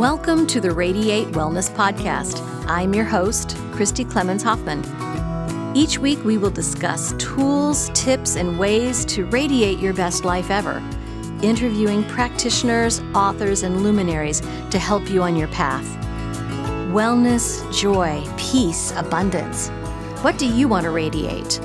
Welcome to the Radiate Wellness Podcast. I'm your host, Christi Hoffman. Each week we will discuss tools, tips, and ways to radiate your best life ever, interviewing practitioners, authors, and luminaries to help you on your path. Wellness, joy, peace, abundance. What do you want to radiate?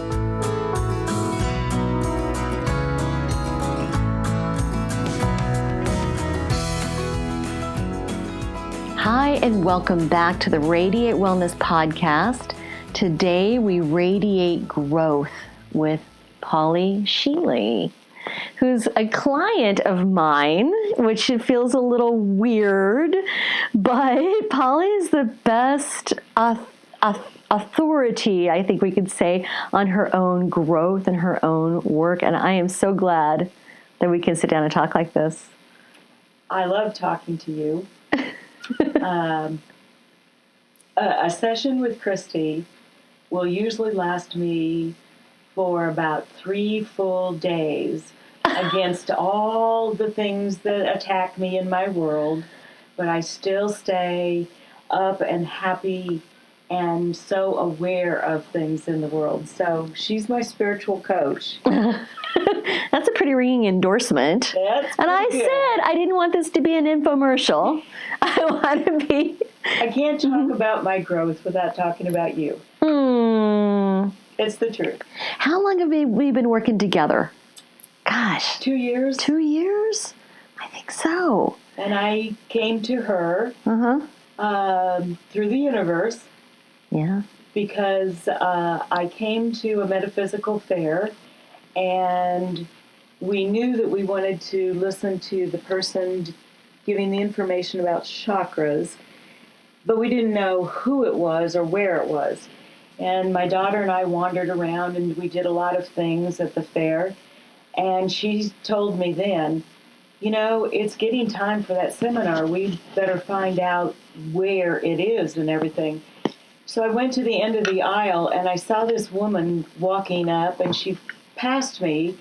Hi, and welcome back to the Radiate Wellness Podcast. Today we radiate growth with Pauli S, who's a client of mine, which it feels a little weird, but Pauli is the best authority, I think we could say, on her own growth and her own work, and I am so glad that we can sit down and talk like this. I love talking to you. A session with Christi will usually last me for about 3 full days against all the things that attack me in my world, but I still stay up and happy and so aware of things in the world. So she's my spiritual coach. That's a pretty ringing endorsement. And I said I didn't want this to be an infomercial. I want to be... I can't talk about my growth without talking about you. It's the truth. How long have we been working together? Gosh. 2 years. 2 years? I think so. And I came to her through the universe. Yeah. Because I came to a metaphysical fair, and we knew that we wanted to listen to the person giving the information about chakras, but we didn't know who it was or where it was. And my daughter and I wandered around, and we did a lot of things at the fair, and she told me then, you know, it's getting time for that seminar. We better find out where it is and everything. So I went to the end of the aisle, and I saw this woman walking up, and she passed me,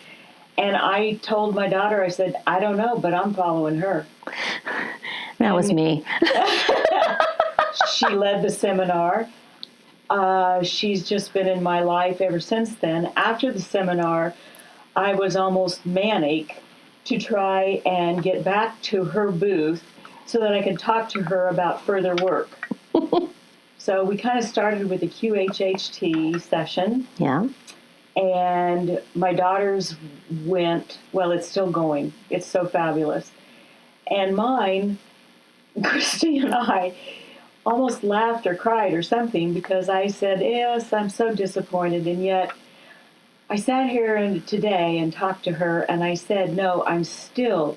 and I told my daughter, I said, I don't know, but I'm following her. That was me. She led the seminar. She's just been in my life ever since then. After the seminar, I was almost manic to try and get back to her booth so that I could talk to her about further work. So we kind of started with a QHHT session. Yeah. And my daughter's went, well, it's still going. It's so fabulous. And mine, Christi and I almost laughed or cried or something because I said, yes, I'm so disappointed. And yet I sat here today and talked to her, and I said, no, I'm still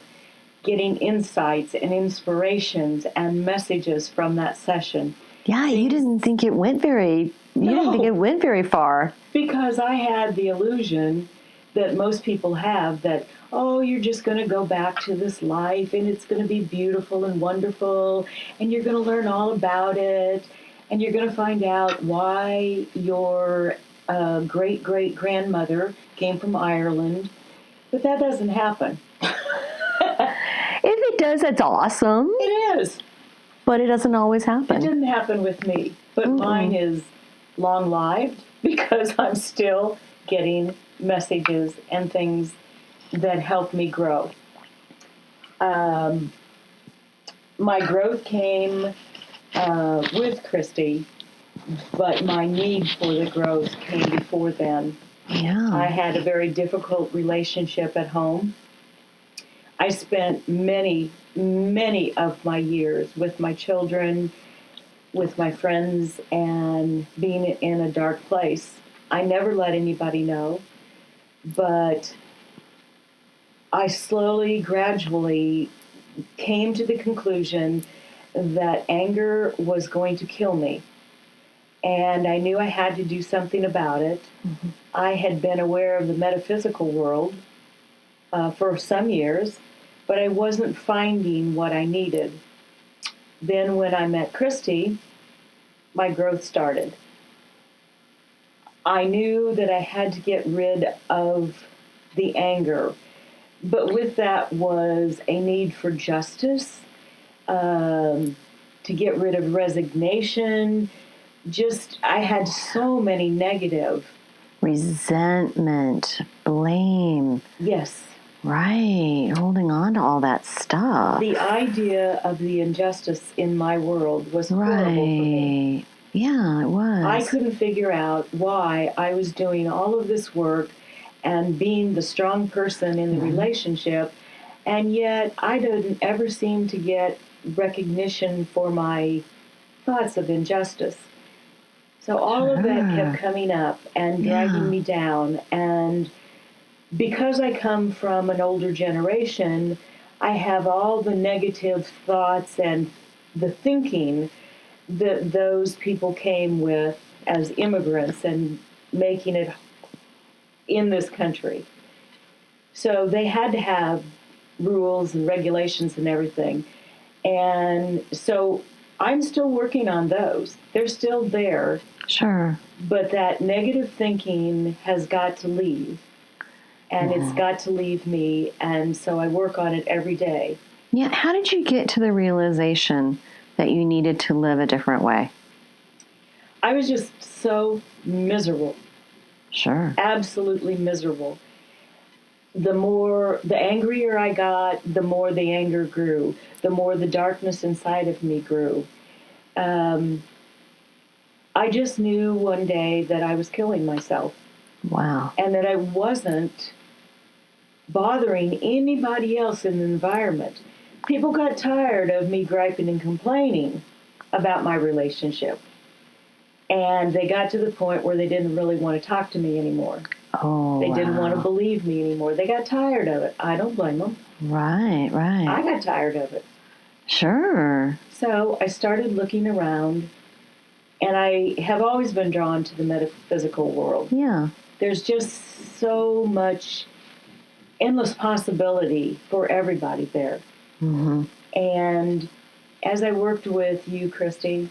getting insights and inspirations and messages from that session. Yeah, you didn't think it went very... You didn't think it went very far. Because I had the illusion that most people have that, oh, you're just going to go back to this life and it's going to be beautiful and wonderful and you're going to learn all about it and you're going to find out why your great-great-grandmother came from Ireland. But that doesn't happen. If it does, that's awesome. It is. But it doesn't always happen. It didn't happen with me. But mine is long-lived because I'm still getting messages and things that help me grow. My growth came with Christi, but my need for the growth came before then. Yeah. I had a very difficult relationship at home. I spent many of my years with my children, with my friends, and being in a dark place. I never let anybody know, but I slowly, gradually came to the conclusion that anger was going to kill me. And I knew I had to do something about it. Mm-hmm. I had been aware of the metaphysical world for some years, but I wasn't finding what I needed. Then when I met Christi, my growth started. I knew that I had to get rid of the anger, but with that was a need for justice to get rid of resignation. Just, I had so many negative. Resentment, blame. Yes. Right. Holding on to all that stuff. The idea of the injustice in my world was horrible for me. Yeah, it was. I couldn't figure out why I was doing all of this work and being the strong person in the relationship, and yet I didn't ever seem to get recognition for my thoughts of injustice. So all of that kept coming up and dragging me down. And because I come from an older generation, I have all the negative thoughts and the thinking that those people came with as immigrants and making it in this country. So they had to have rules and regulations and everything. And so I'm still working on those. They're still there. Sure. But that negative thinking has got to leave. And it's got to leave me. And so I work on it every day. Yeah. How did you get to the realization that you needed to live a different way? I was just so miserable. Sure. Absolutely miserable. The angrier I got, the more the anger grew. The more the darkness inside of me grew. I just knew one day that I was killing myself. Wow. And that I wasn't bothering anybody else in the environment. People got tired of me griping and complaining about my relationship. And they got to the point where they didn't really want to talk to me anymore. Oh, They didn't want to believe me anymore. They got tired of it. I don't blame them. Right, right. I got tired of it. Sure. So I started looking around, and I have always been drawn to the metaphysical world. Yeah. There's just so much endless possibility for everybody there. Mm-hmm. And as I worked with you, Christi,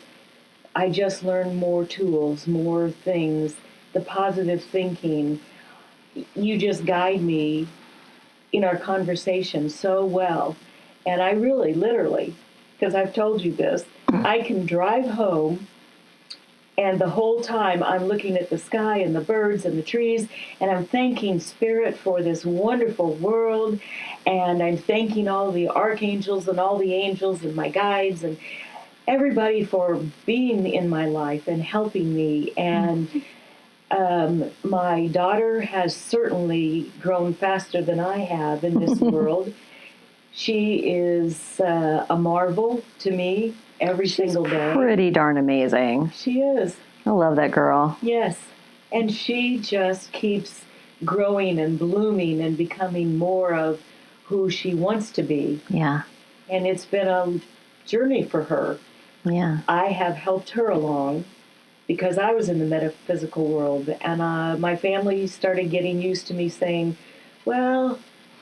I just learned more tools, more things, the positive thinking. You just guide me in our conversation so well. And I really, literally, because I've told you this, I can drive home and the whole time I'm looking at the sky and the birds and the trees, and I'm thanking Spirit for this wonderful world, and I'm thanking all the archangels and all the angels and my guides and everybody for being in my life and helping me. And my daughter has certainly grown faster than I have in this world. She is a marvel to me every single day. Pretty darn amazing. She is. I love that girl. Yes. And she just keeps growing and blooming and becoming more of who she wants to be. Yeah. And it's been a journey for her. Yeah. I have helped her along because I was in the metaphysical world, and my family started getting used to me saying, well,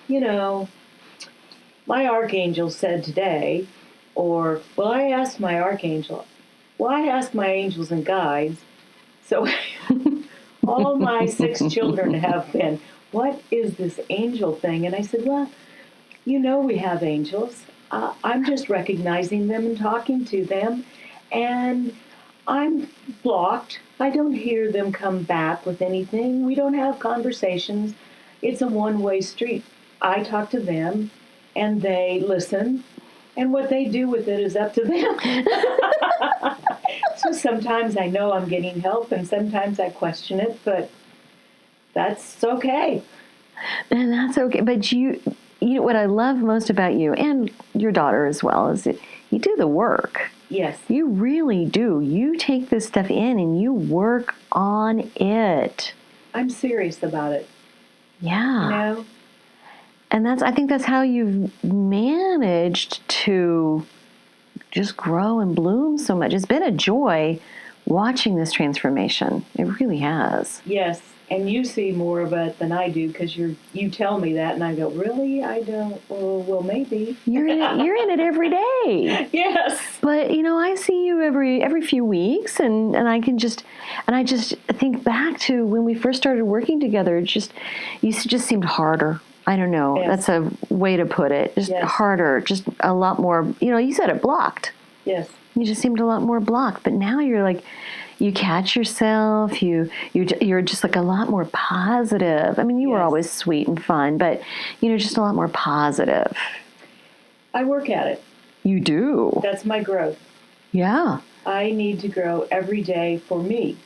you know, my archangel said today, or, well, I asked my archangel. Well, I asked my angels and guides. So all my 6 children have been, what is this angel thing? And I said, well, you know we have angels. I'm just recognizing them and talking to them. And I'm blocked. I don't hear them come back with anything. We don't have conversations. It's a one-way street. I talk to them, and they listen. And what they do with it is up to them. So sometimes I know I'm getting help, and sometimes I question it, but that's okay. And that's okay. But you know, what I love most about you and your daughter as well is that you do the work. Yes. You really do. You take this stuff in and you work on it. I'm serious about it. Yeah. You know? And I think that's how you've managed to just grow and bloom so much. It's been a joy watching this transformation. It really has. Yes. And you see more of it than I do because you tell me that, and I go, really? I don't. Well, maybe. You're in it every day. Yes. But I see you every few weeks, and I just think back to when we first started working together. You just seemed harder. I don't know. Yes. That's a way to put it. Just Yes. harder, just a lot more, you said it blocked. Yes. You just seemed a lot more blocked. But now you're like, you catch yourself. You're just like a lot more positive. I mean, you were Yes. always sweet and fun, but, just a lot more positive. I work at it. You do. That's my growth. Yeah. I need to grow every day for me.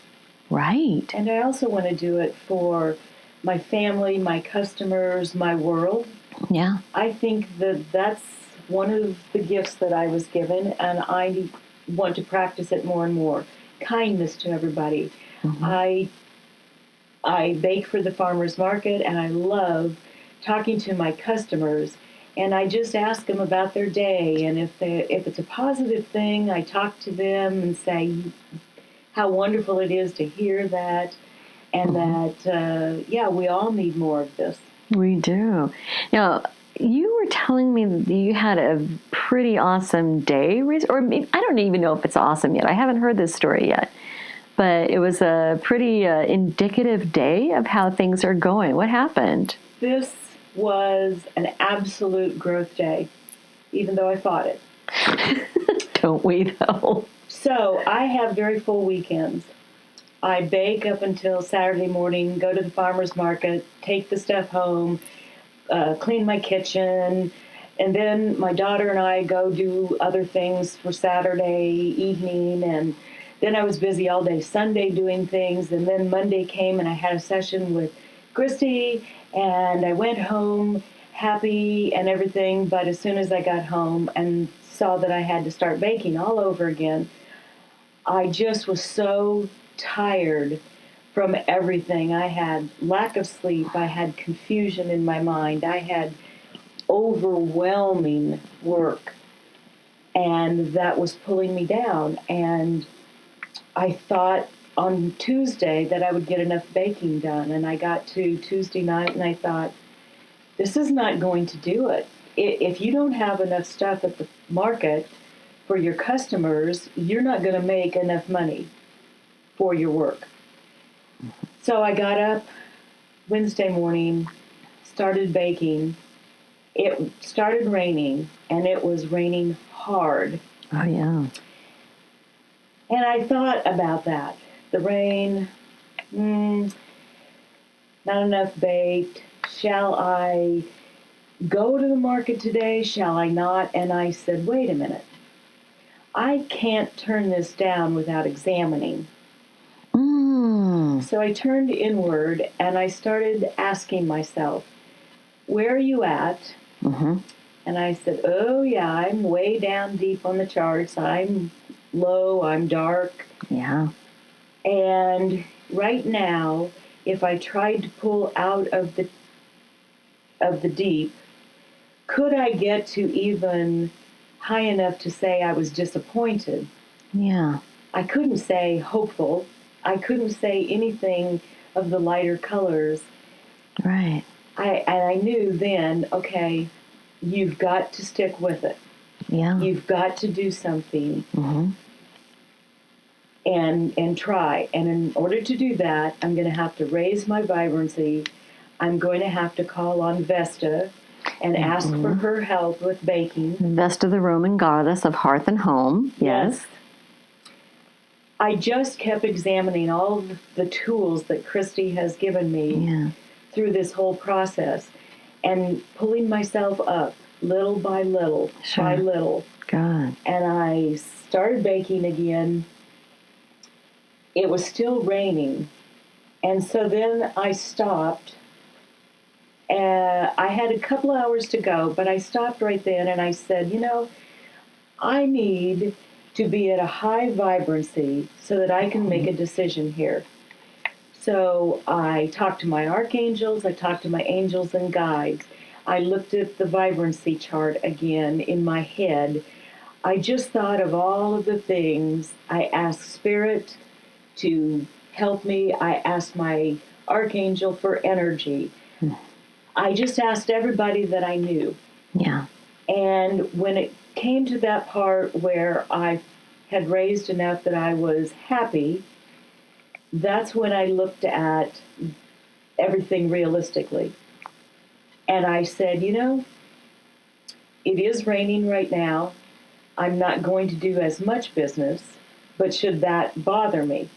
Right. And I also want to do it for my family, my customers, my world. Yeah. I think that that's one of the gifts that I was given, and I want to practice it more and more. Kindness to everybody. Mm-hmm. I bake for the farmers market, and I love talking to my customers. And I just ask them about their day, and if it's a positive thing, I talk to them and say how wonderful it is to hear that, and that we all need more of this. We do. Now, you were telling me that you had a pretty awesome day, or maybe, I don't even know if it's awesome yet. I haven't heard this story yet. But it was a pretty indicative day of how things are going. What happened? This was an absolute growth day, even though I fought it. Don't we, though? So I have very full weekends. I bake up until Saturday morning, go to the farmer's market, take the stuff home, clean my kitchen, and then my daughter and I go do other things for Saturday evening, and then I was busy all day Sunday doing things, and then Monday came and I had a session with Christi, and I went home happy and everything, but as soon as I got home and saw that I had to start baking all over again, I just was so tired from everything. I had lack of sleep, I had confusion in my mind, I had overwhelming work, and that was pulling me down. And I thought on Tuesday that I would get enough baking done, and I got to Tuesday night and I thought, this is not going to do it. If you don't have enough stuff at the market for your customers, you're not going to make enough money for your work. So I got up Wednesday morning, started baking. It started raining, and it was raining hard. Oh, yeah. And I thought about that. The rain, not enough baked. Shall I go to the market today? Shall I not? And I said, wait a minute. I can't turn this down without examining. So I turned inward and I started asking myself, where are you at? Mm-hmm. And I said, oh, yeah, I'm way down deep on the charts. I'm low, I'm dark. Yeah. And right now, if I tried to pull out of the deep, could I get to even high enough to say I was disappointed? Yeah. I couldn't say hopeful. I couldn't say anything of the lighter colors. Right. I knew then, okay, you've got to stick with it. Yeah. You've got to do something. Mm-hmm. And try. And in order to do that, I'm going to have to raise my vibrancy. I'm going to have to call on Vesta and ask for her help with baking. Vesta, the Roman goddess of hearth and home. Yes. I just kept examining all the tools that Christi has given me through this whole process and pulling myself up little by little by little. God. And I started baking again. It was still raining. And so then I stopped. I had a couple hours to go, but I stopped right then and I said, I need to be at a high vibrancy so that I can make a decision here. So I talked to my archangels, I talked to my angels and guides. I looked at the vibrancy chart again in my head. I just thought of all of the things. I asked Spirit to help me. I asked my archangel for energy. I just asked everybody that I knew. Yeah. And when it came to that part where I had raised enough that I was happy, that's when I looked at everything realistically. And I said, it is raining right now. I'm not going to do as much business, but should that bother me?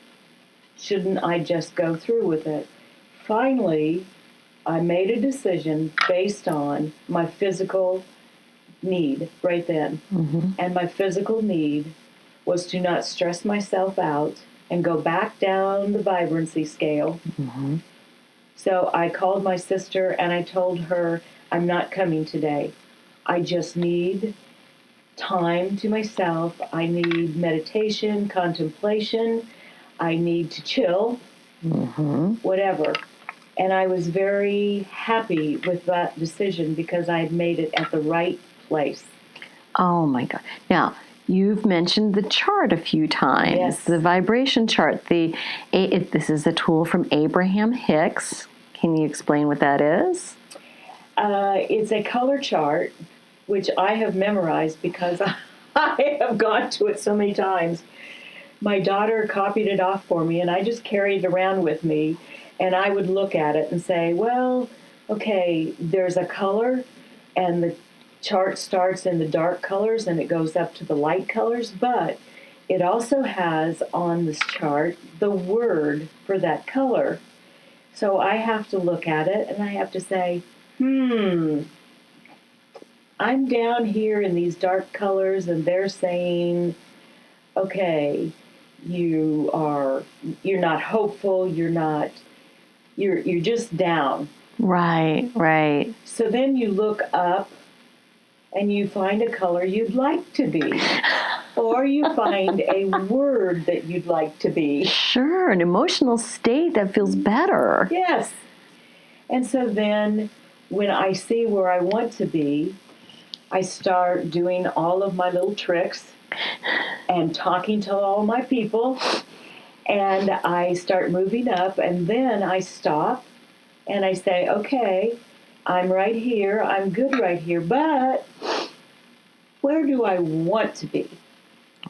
Shouldn't I just go through with it? Finally, I made a decision based on my physical need right then. And my physical need was to not stress myself out and go back down the vibrancy scale. So I called my sister and I told her, I'm not coming today. I just need time to myself. I need meditation, contemplation. I need to chill, whatever. And I was very happy with that decision because I had made it at the right place. Oh, my God. Now, you've mentioned the chart a few times, Yes. The vibration chart. This is a tool from Abraham Hicks. Can you explain what that is? It's a color chart, which I have memorized because I have gone to it so many times. My daughter copied it off for me, and I just carried it around with me, and I would look at it and say, well, okay, there's a color, and the chart starts in the dark colors, and it goes up to the light colors, but it also has on this chart the word for that color. So I have to look at it, and I have to say, I'm down here in these dark colors, and they're saying, okay, you're not hopeful, you're just down. Right. So then you look up and you find a color you'd like to be, or you find a word that you'd like to be. Sure, an emotional state that feels better. Yes. And so then when I see where I want to be, I start doing all of my little tricks and talking to all my people, and I start moving up, and then I stop and I say, okay, I'm right here, I'm good right here, but where do I want to be?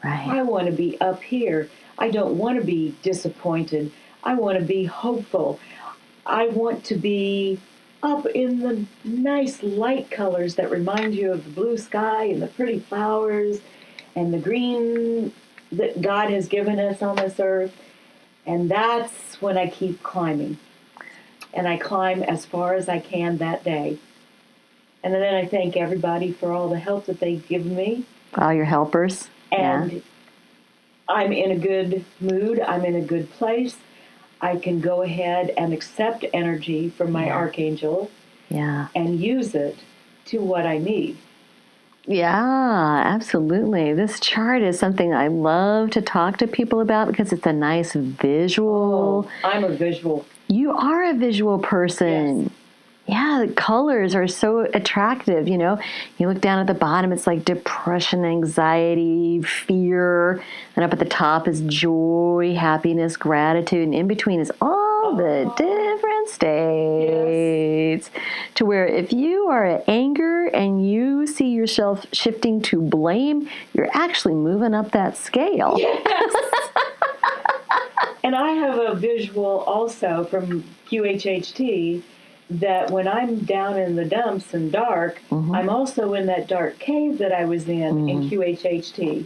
Right. I want to be up here. I don't want to be disappointed. I want to be hopeful. I want to be up in the nice light colors that remind you of the blue sky and the pretty flowers and the green that God has given us on this earth. And that's when I keep climbing. And I climb as far as I can that day. And then I thank everybody for all the help that they've given me. All your helpers. And I'm in a good mood. I'm in a good place. I can go ahead and accept energy from my archangel and use it to what I need. Yeah, absolutely. This chart is something I love to talk to people about because it's a nice visual. Oh, I'm a visual. You are a visual person. Yes. Yeah, the colors are so attractive, You look down at the bottom, it's like depression, anxiety, fear. And up at the top is joy, happiness, gratitude. And in between is all the different states. Yes. To where if you are at anger and you see yourself shifting to blame, you're actually moving up that scale. Yes. And I have a visual also from QHHT that when I'm down in the dumps and dark, I'm also in that dark cave that I was in QHHT.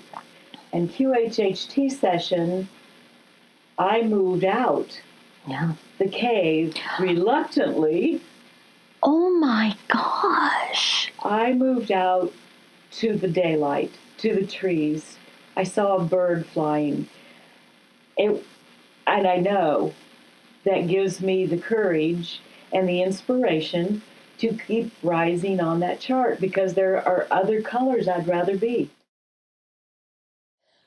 And QHHT session, I moved out the cave reluctantly. Oh my gosh. I moved out to the daylight, to the trees. I saw a bird flying. And I know that gives me the courage and the inspiration to keep rising on that chart because there are other colors I'd rather be.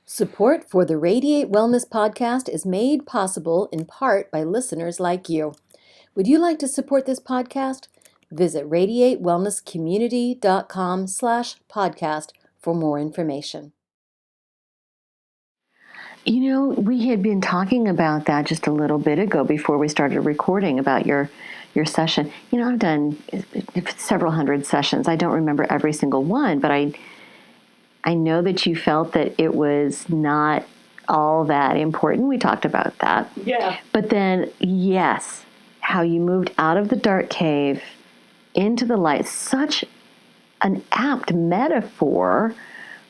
Support for the Radiate Wellness podcast is made possible in part by listeners like you. Would you like to support this podcast? Visit radiatewellnesscommunity.com/podcast for more information. We had been talking about that just a little bit ago before we started recording about your session. I've done several hundred sessions. I don't remember every single one, but I know that you felt that it was not all that important. We talked about that. Yeah. But then, yes, how you moved out of the dark cave into the light. Such an apt metaphor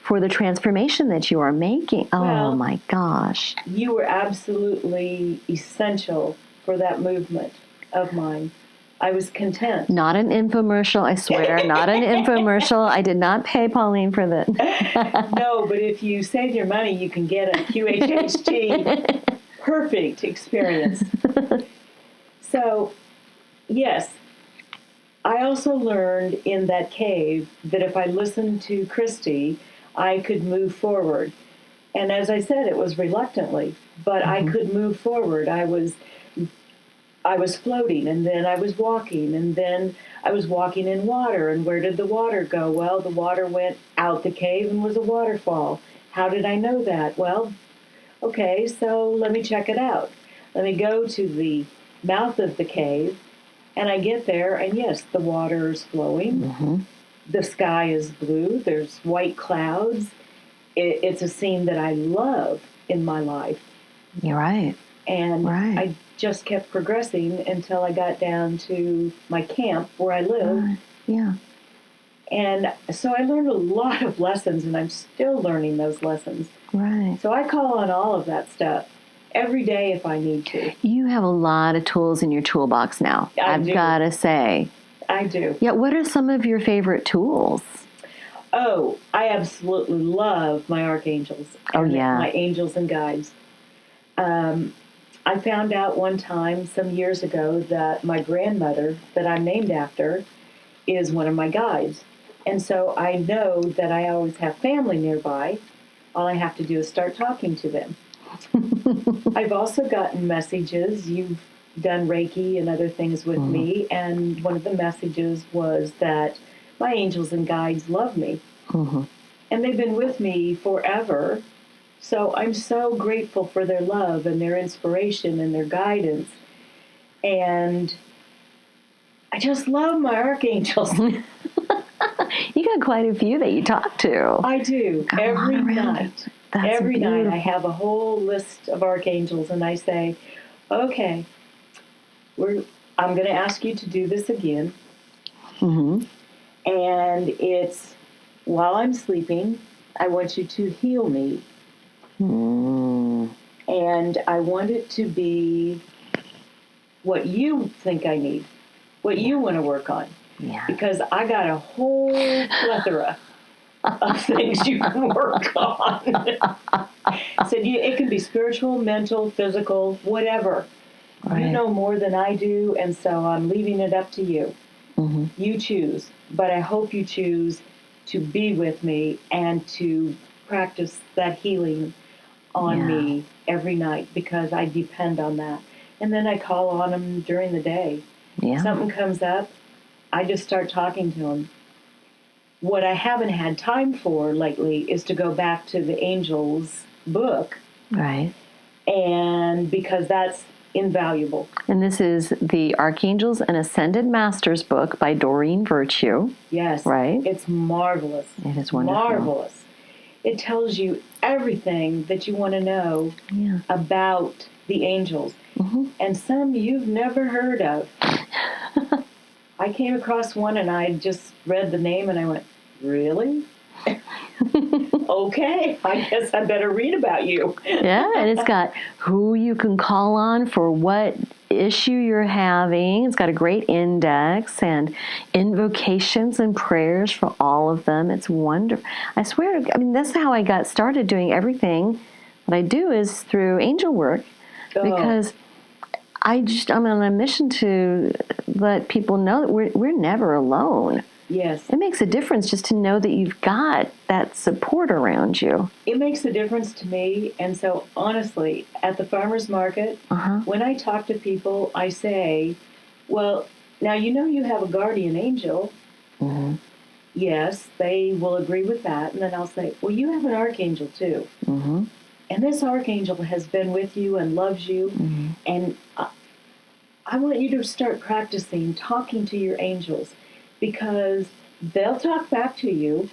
for the transformation that you are making. Oh, Well, my gosh. You were absolutely essential for that movement of mine. I was content. Not an infomercial, I swear. Not an infomercial. I did not pay Pauline for that. No, but if you save your money, you can get a QHHT perfect experience. So, yes, I also learned in that cave that if I listened to Christi, I could move forward. And as I said, it was reluctantly, but I could move forward. I was floating, and then I was walking, and then I was walking in water. And where did the water go? Well, the water went out the cave and was a waterfall. How did I know that? Well, okay, so let me check it out. Let me go to the mouth of the cave, and I get there, and yes, the water is flowing. The sky is blue. There's white clouds. It's a scene that I love in my life. You're right. And I just kept progressing until I got down to my camp where I live. Yeah. And so I learned a lot of lessons, and I'm still learning those lessons. Right. So I call on all of that stuff every day if I need to. You have a lot of tools in your toolbox now. I've got to say. I do. Yeah, what are some of your favorite tools? Oh, I absolutely love my archangels. My angels and guides. I found out one time some years ago that my grandmother that I'm named after is one of my guides. And so I know that I always have family nearby. All I have to do is start talking to them. I've also gotten messages. You've done Reiki and other things with me, and one of the messages was that my angels and guides love me. And they've been with me forever. So I'm so grateful for their love and their inspiration and their guidance. And I just love my archangels. You got quite a few that you talk to. I do. Every night. Every beautiful. night I have a whole list of archangels, and I say, okay, I'm going to ask you to do this again. And it's while I'm sleeping, I want you to heal me. And I want it to be what you think I need, what you want to work on. Yeah. Because I got a whole plethora of things you can work on. So it can be spiritual, mental, physical, whatever. Right. You know more than I do, and so I'm leaving it up to you. You choose. But I hope you choose to be with me and to practice that healing on me every night, because I depend on that. And then I call on them during the day. Something comes up, I just start talking to them. What I haven't had time for lately is to go back to the Angels book. Right. And because that's invaluable. And this is the Archangels and Ascended Masters book by Doreen Virtue. Yes. Right. It's marvelous. It is wonderful. Marvelous. It tells you everything that you want to know about the angels. And some you've never heard of. I came across one and I just read the name and I went, really? Okay, I guess I better read about you. Yeah, and it's got who you can call on for what issue you're having. It's got a great index and invocations and prayers for all of them. It's wonderful. I swear, I mean, that's how I got started doing everything that I do is through angel work, because I'm on a mission to let people know that we're never alone. Yes. It makes a difference just to know that you've got that support around you. It makes a difference to me. And so, honestly, at the farmer's market, when I talk to people, I say, well, now you know you have a guardian angel. Yes, they will agree with that. And then I'll say, well, you have an archangel too. And this archangel has been with you and loves you. And I want you to start practicing talking to your angels, because they'll talk back to you.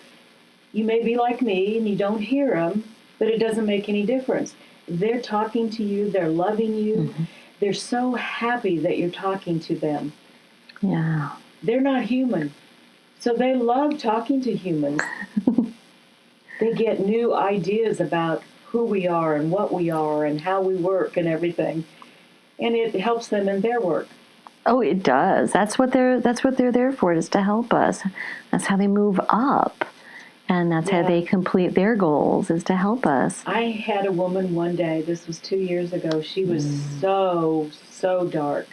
You may be like me and you don't hear them, but it doesn't make any difference. They're talking to you. They're loving you. They're so happy that you're talking to them. Yeah. they're not human. So they love talking to humans. They get new ideas about who we are and what we are and how we work and everything. And it helps them in their work. Oh, it does. That's what they're there for, is to help us. That's how they move up. And that's how they complete their goals, is to help us. I had a woman one day, this was 2 years ago, she was so dark.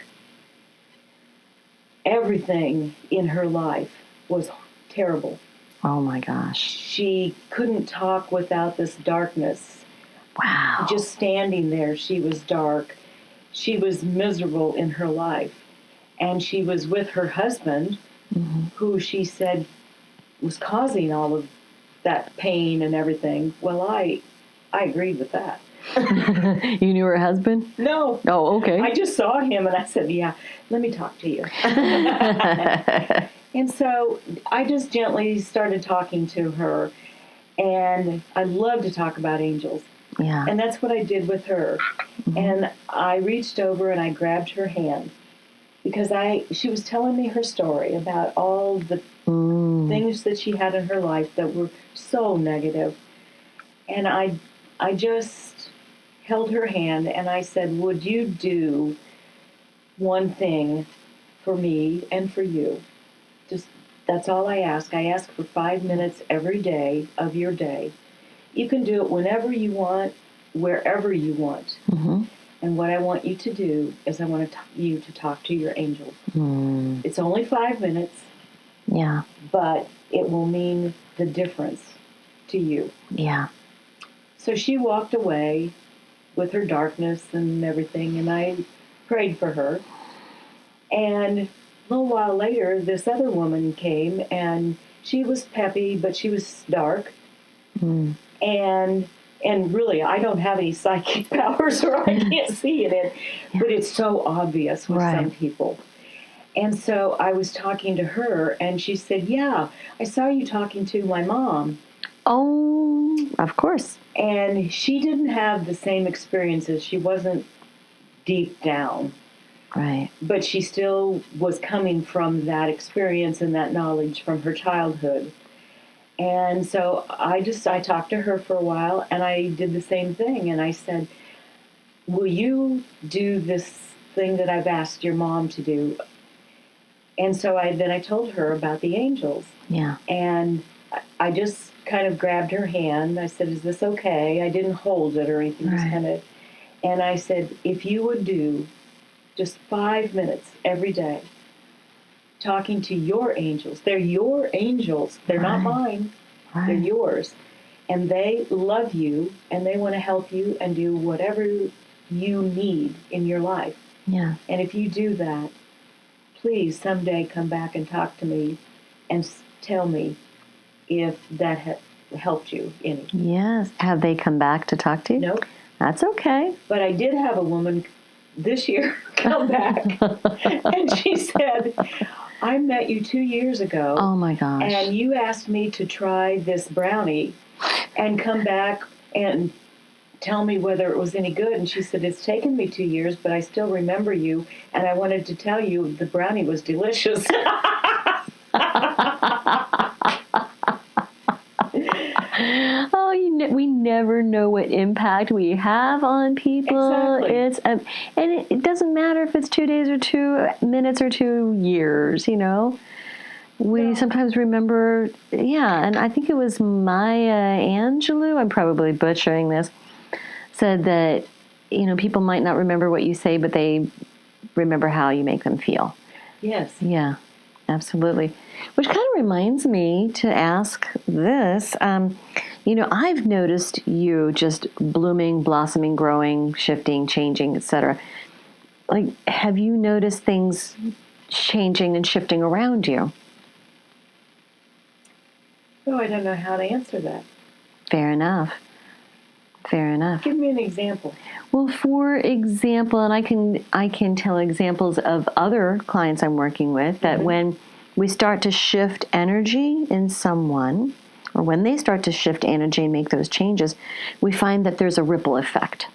Everything in her life was terrible. Oh my gosh. She couldn't talk without this darkness. Wow. Just standing there, she was dark. She was miserable in her life. And she was with her husband, who she said was causing all of that pain and everything. Well, I agreed with that. You knew her husband? No. Oh, okay. I just saw him and I said, yeah, let me talk to you. And so I just gently started talking to her. And I love to talk about angels. Yeah. And that's what I did with her. And I reached over and I grabbed her hand. Because she was telling me her story about all the things that she had in her life that were so negative. And I just held her hand and I said, would you do one thing for me and for you? Just, that's all I ask. I ask for 5 minutes every day of your day. You can do it whenever you want, wherever you want. And what I want you to do is I want you to talk to your angels. It's only 5 minutes. Yeah. But it will mean the difference to you. Yeah. So she walked away with her darkness and everything, and I prayed for her. And a little while later, this other woman came, and she was peppy, but she was dark. And really, I don't have any psychic powers, or I can't see in it, but it's so obvious with some people. And so I was talking to her, and she said, yeah, I saw you talking to my mom. Oh, of course. And she didn't have the same experiences. She wasn't deep down. Right. But she still was coming from that experience and that knowledge from her childhood. And so I talked to her for a while, and I did the same thing. And I said, will you do this thing that I've asked your mom to do? And so I told her about the angels. Yeah. And I just kind of grabbed her hand. I said, is this okay? I didn't hold it or anything. Just kind of. And I said, if you would do just 5 minutes every day talking to your angels. They're your angels. They're not mine. They're yours. And they love you, and they want to help you and do whatever you need in your life. Yeah. And if you do that, please someday come back and talk to me and tell me if that helped you any. Yes. Have they come back to talk to you? Nope. That's okay. But I did have a woman this year come back, and she said, I met you 2 years ago. Oh, my gosh. And you asked me to try this brownie and come back and tell me whether it was any good. And she said, it's taken me 2 years, but I still remember you. And I wanted to tell you the brownie was delicious. Oh, we never know what impact we have on people. Exactly. It's and it doesn't matter if it's 2 days or 2 minutes or 2 years. We sometimes remember. Yeah, and I think it was Maya Angelou. I'm probably butchering this. Said that people might not remember what you say, but they remember how you make them feel. Yes. Yeah. Absolutely. Which kind of reminds me to ask this. I've noticed you just blooming, blossoming, growing, shifting, changing, etc. Like, have you noticed things changing and shifting around you? Oh, I don't know how to answer that. Fair enough. Give me an example. Well, for example, and I can tell examples of other clients I'm working with that when we start to shift energy in someone, or when they start to shift energy and make those changes, we find that there's a ripple effect.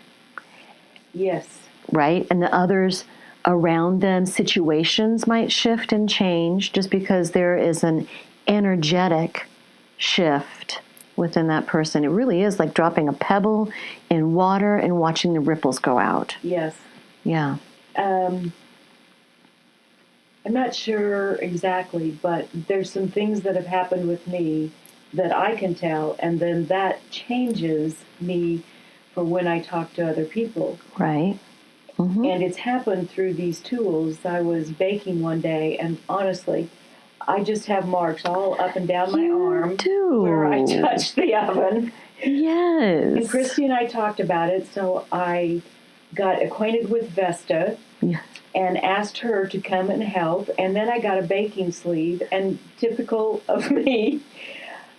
Yes. Right? And the others around them. Situations might shift and change just because there is an energetic shift within that person. It really is like dropping a pebble in water and watching the ripples go out. Yes. Yeah. I'm not sure exactly, but there's some things that have happened with me that I can tell, and then that changes me for when I talk to other people. Right. Mm-hmm. And it's happened through these tools. I was baking one day, and honestly, I just have marks all up and down my arm where I touched the oven. Yes. And Christi and I talked about it, so I got acquainted with Vesta. Yeah. And asked her to come and help. And then I got a baking sleeve. And typical of me,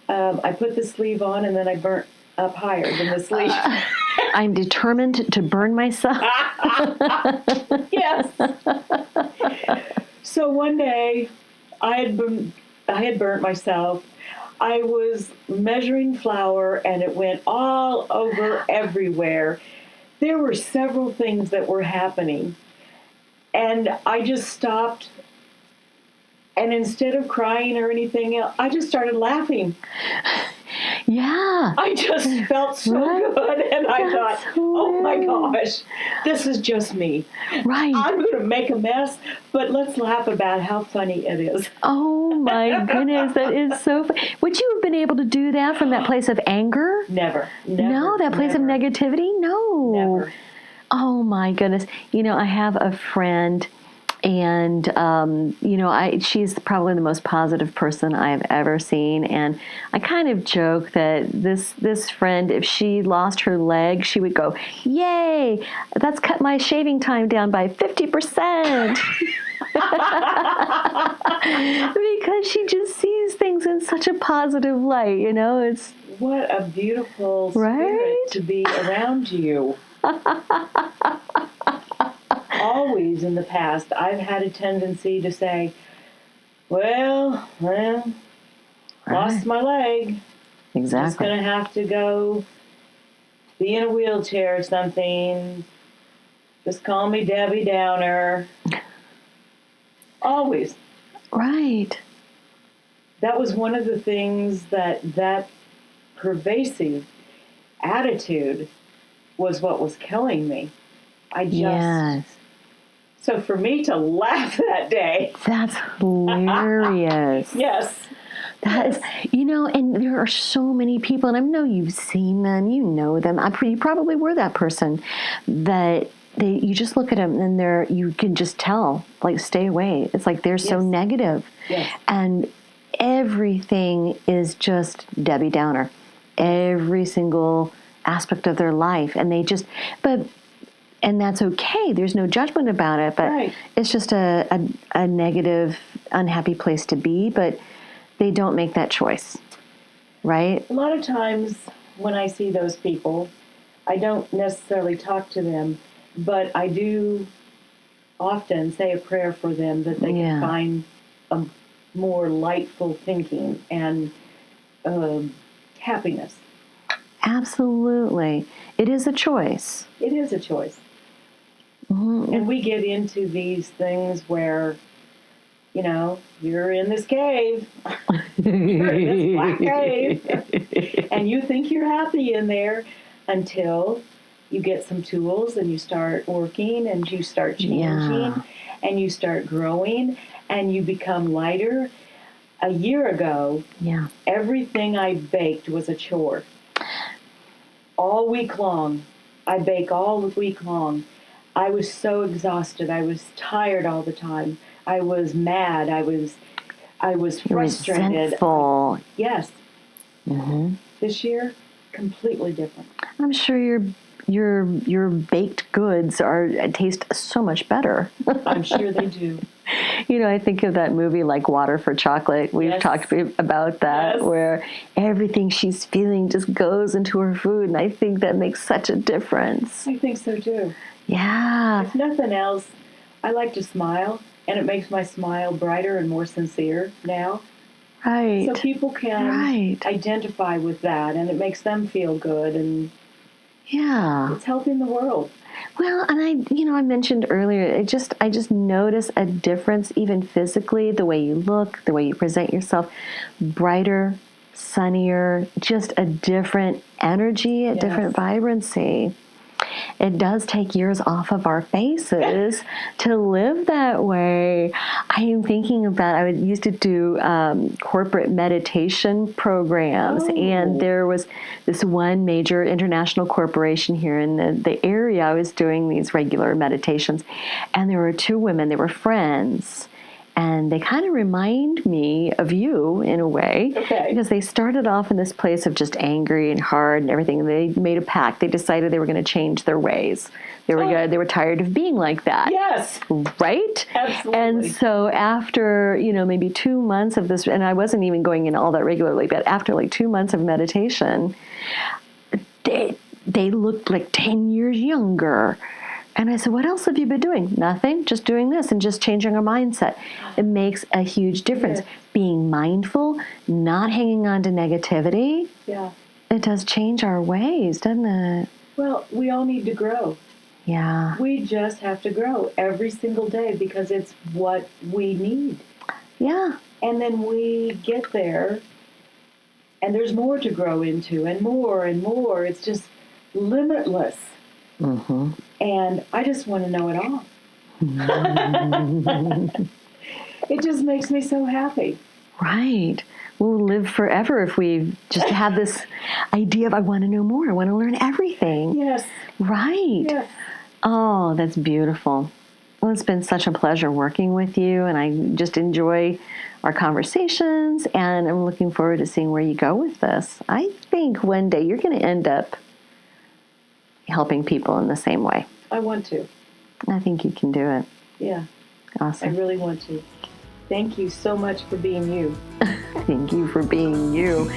I put the sleeve on and then I burnt up higher than the sleeve. I'm determined to burn myself. Yes. So one day, I had burnt myself. I was measuring flour and it went all over everywhere. There were several things that were happening. And I just stopped, and instead of crying or anything else, I just started laughing. Yeah. I just felt so good, and I thought, oh my gosh, this is just me. Right. I'm going to make a mess, but let's laugh about how funny it is. Oh my goodness, that is so funny. Would you have been able to do that from that place of anger? Never. No, that place of negativity? No. Never. Oh my goodness. You know, I have a friend and, she's probably the most positive person I have ever seen. And I kind of joke that this friend, if she lost her leg, she would go, yay, that's cut my shaving time down by 50%. Because she just sees things in such a positive light, it's... What a beautiful spirit to be around you. Always in the past, I've had a tendency to say, well, lost my leg. Exactly. Just going to have to go be in a wheelchair or something. Just call me Debbie Downer. Always. Right. That was one of the things that pervasive attitude was what was killing me. Yes. So for me to laugh that day. That's hilarious. Yes. That is, and there are so many people, and I know you've seen them, you know them. You probably were that person that you just look at them and you can just tell, like, stay away. It's like they're so negative. Yes. And everything is just Debbie Downer. Every single aspect of their life. And and that's okay. There's no judgment about it, but it's just a negative, unhappy place to be, but they don't make that choice, right? A lot of times when I see those people, I don't necessarily talk to them, but I do often say a prayer for them that they can find a more lightful thinking and happiness. Absolutely. It is a choice. It is a choice. Mm-hmm. And we get into these things where, you're in this cave. You're in this black cave. And you think you're happy in there until you get some tools and you start working and you start changing and you start growing and you become lighter. A year ago, everything I baked was a chore. All week long. I bake all week long. I was so exhausted. I was tired all the time. I was mad. I was frustrated. Resentful. Yes. Mm-hmm. This year, completely different. I'm sure your baked goods taste so much better. I'm sure they do. I think of that movie like Water for Chocolate. We've talked about that, where everything she's feeling just goes into her food, and I think that makes such a difference. I think so too. Yeah. If nothing else, I like to smile, and it makes my smile brighter and more sincere now. Right. So people can identify with that, and it makes them feel good, and it's helping the world. Well, and I mentioned earlier, I just notice a difference even physically, the way you look, the way you present yourself, brighter, sunnier, just a different energy, a different vibrancy. It does take years off of our faces to live that way. I am thinking about, I used to do corporate meditation programs, and there was this one major international corporation here in the area. I was doing these regular meditations, and there were two women, they were friends. And they kind of remind me of you in a way, because they started off in this place of just angry and hard and everything. And they made a pact. They decided they were going to change their ways. They were tired of being like that. Yes. Right? Absolutely. And so after, maybe 2 months of this, and I wasn't even going in all that regularly, but after like 2 months of meditation, they looked like 10 years younger. And I said, what else have you been doing? Nothing, just doing this and just changing our mindset. It makes a huge difference. Being mindful, not hanging on to negativity. Yeah. It does change our ways, doesn't it? Well, we all need to grow. Yeah. We just have to grow every single day because it's what we need. Yeah. And then we get there, and there's more to grow into, and more and more. It's just limitless. Mm-hmm. And I just want to know it all. It just makes me so happy. Right. We'll live forever if we just have this idea of, I want to know more. I want to learn everything. Yes. Right. Yes. Oh, that's beautiful. Well, it's been such a pleasure working with you, and I just enjoy our conversations, and I'm looking forward to seeing where you go with this. I think one day you're going to end up helping people in the same way. I want to. I think you can do it. Yeah. Awesome. I really want to. Thank you so much for being you. Thank you for being you.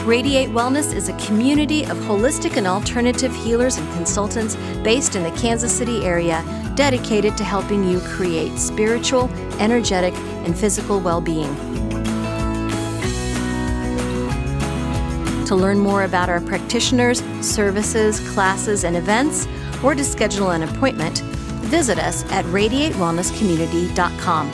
Radiate Wellness is a community of holistic and alternative healers and consultants based in the Kansas City area, dedicated to helping you create spiritual, energetic, and physical well-being. To learn more about our practitioners, services, classes, and events, or to schedule an appointment, visit us at radiatewellnesscommunity.com.